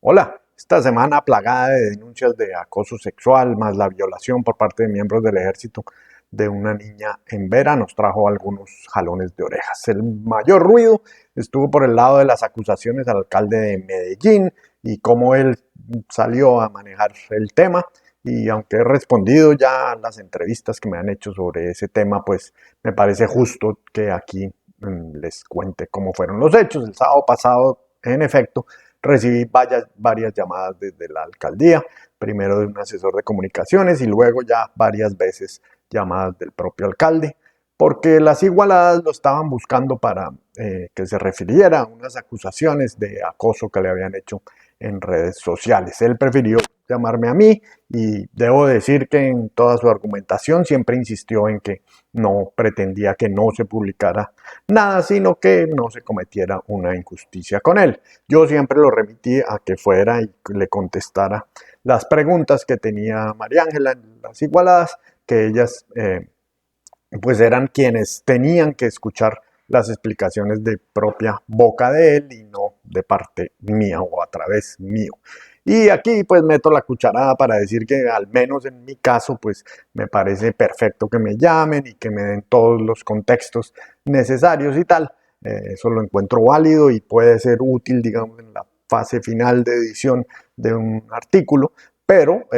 Hola, esta semana plagada de denuncias de acoso sexual más la violación por parte de miembros del ejército de una niña en Vera nos trajo algunos jalones de orejas. El mayor ruido estuvo por el lado de las acusaciones al alcalde de Medellín y cómo él salió a manejar el tema. Y aunque he respondido ya a las entrevistas que me han hecho sobre ese tema, pues me parece justo que aquí les cuente cómo fueron los hechos. El sábado pasado, en efecto, recibí varias llamadas desde la alcaldía, primero de un asesor de comunicaciones y luego ya varias veces llamadas del propio alcalde, porque las igualadas lo estaban buscando para que se refiriera a unas acusaciones de acoso que le habían hecho en redes sociales. Él prefirió llamarme a mí y debo decir que en toda su argumentación siempre insistió en que no pretendía que no se publicara nada, sino que no se cometiera una injusticia con él. Yo siempre lo remití a que fuera y le contestara las preguntas que tenía María Ángela en las igualadas, que ellas pues eran quienes tenían que escuchar las explicaciones de propia boca de él y no de parte mía o a través mío. Y aquí pues meto la cucharada para decir que al menos en mi caso pues me parece perfecto que me llamen y que me den todos los contextos necesarios y tal. Eso lo encuentro válido y puede ser útil, digamos, en la fase final de edición de un artículo, pero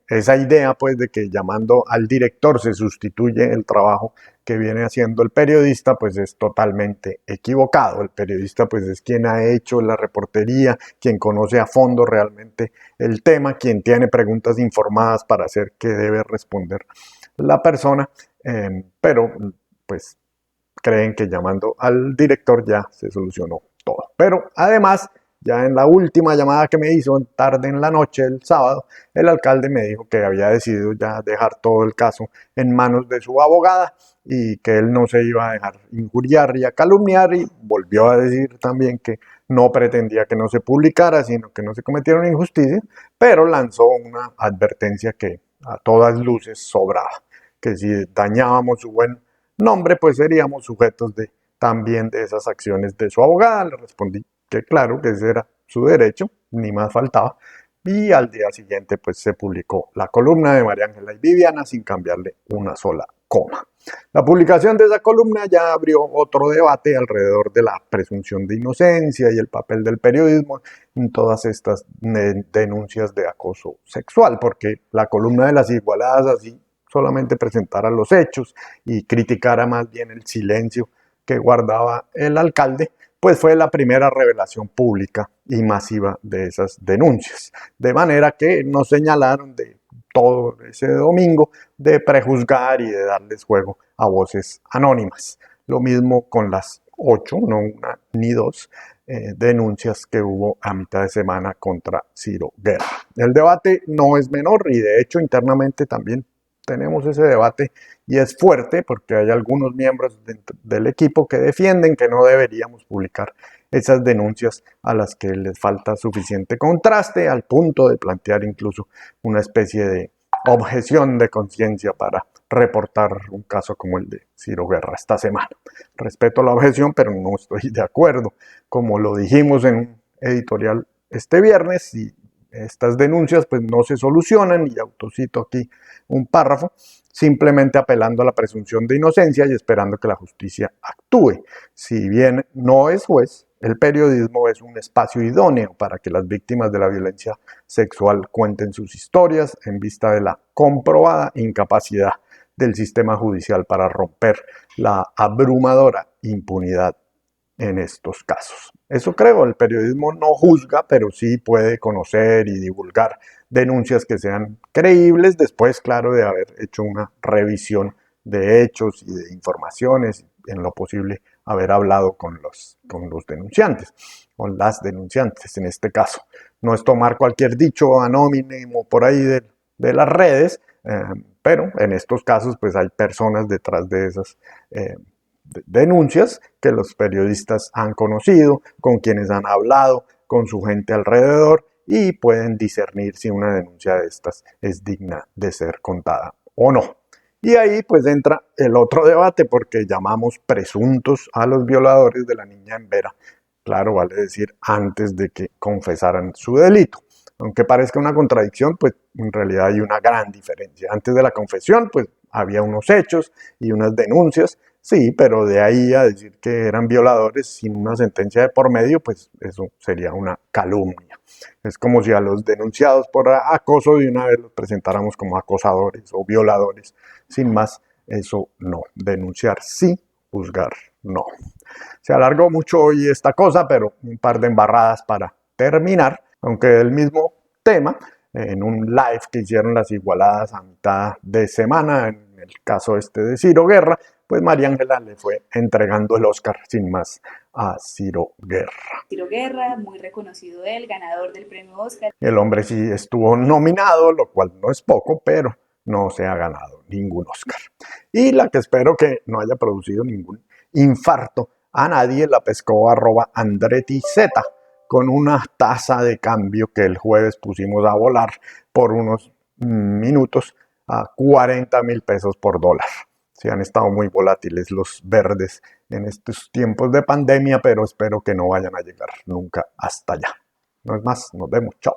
esa idea pues de que llamando al director se sustituye el trabajo que viene haciendo el periodista pues es totalmente equivocado. El periodista pues es quien ha hecho la reportería, quien conoce a fondo realmente el tema, quien tiene preguntas informadas para hacer que debe responder la persona, pero pues creen que llamando al director ya se solucionó todo. Pero además, ya en la última llamada que me hizo tarde en la noche el sábado, el alcalde me dijo que había decidido ya dejar todo el caso en manos de su abogada y que él no se iba a dejar injuriar y a calumniar, y volvió a decir también que no pretendía que no se publicara, sino que no se cometiera una injusticia, pero lanzó una advertencia que a todas luces sobraba, que si dañábamos su buen nombre, pues seríamos sujetos de también de esas acciones de su abogada. Le respondí que claro, que ese era su derecho, ni más faltaba. Y al día siguiente pues se publicó la columna de María Ángela y Viviana sin cambiarle una sola coma. La publicación de esa columna ya abrió otro debate alrededor de la presunción de inocencia y el papel del periodismo en todas estas denuncias de acoso sexual, porque la columna de las igualadas así solamente presentara los hechos y criticara más bien el silencio que guardaba el alcalde, pues fue la primera revelación pública y masiva de esas denuncias. De manera que nos señalaron de todo ese domingo de prejuzgar y de darles juego a voces anónimas. Lo mismo con las 8, no una ni dos, denuncias que hubo a mitad de semana contra Ciro Guerra. El debate no es menor y de hecho internamente también tenemos ese debate y es fuerte porque hay algunos miembros del equipo que defienden que no deberíamos publicar esas denuncias a las que les falta suficiente contraste, al punto de plantear incluso una especie de objeción de conciencia para reportar un caso como el de Ciro Guerra esta semana. Respeto la objeción, pero no estoy de acuerdo. Como lo dijimos en un editorial este viernes, y estas denuncias pues no se solucionan, y autocito aquí un párrafo, simplemente apelando a la presunción de inocencia y esperando que la justicia actúe. Si bien no es juez, el periodismo es un espacio idóneo para que las víctimas de la violencia sexual cuenten sus historias en vista de la comprobada incapacidad del sistema judicial para romper la abrumadora impunidad en estos casos. Eso creo, el periodismo no juzga, pero sí puede conocer y divulgar denuncias que sean creíbles, después, claro, de haber hecho una revisión de hechos y de informaciones, en lo posible haber hablado con los denunciantes, con las denunciantes en este caso. No es tomar cualquier dicho anónimo por ahí de las redes, pero en estos casos pues hay personas detrás de esas denuncias que los periodistas han conocido, con quienes han hablado, con su gente alrededor, y pueden discernir si una denuncia de estas es digna de ser contada o no. Y ahí pues entra el otro debate, porque llamamos presuntos a los violadores de la niña en Vera. Claro, vale decir, antes de que confesaran su delito. Aunque parezca una contradicción, pues en realidad hay una gran diferencia. Antes de la confesión, pues había unos hechos y unas denuncias, sí, pero de ahí a decir que eran violadores sin una sentencia de por medio, pues eso sería una calumnia. Es como si a los denunciados por acoso de una vez los presentáramos como acosadores o violadores. Sin más, eso no. Denunciar sí, juzgar no. Se alargó mucho hoy esta cosa, pero un par de embarradas para terminar, aunque del mismo tema, en un live que hicieron las Igualadas a mitad de semana, en el caso este de Ciro Guerra, pues María Ángela le fue entregando el Oscar sin más a Ciro Guerra. Ciro Guerra, muy reconocido él, ganador del premio Oscar. El hombre sí estuvo nominado, lo cual no es poco, pero no se ha ganado ningún Oscar. Y la que espero que no haya producido ningún infarto a nadie, la pescó @AndrettiZ, con una tasa de cambio que el jueves pusimos a volar por unos minutos a 40.000 pesos por dólar. Sí, han estado muy volátiles los verdes en estos tiempos de pandemia, pero espero que no vayan a llegar nunca hasta allá. No es más, nos vemos, chao.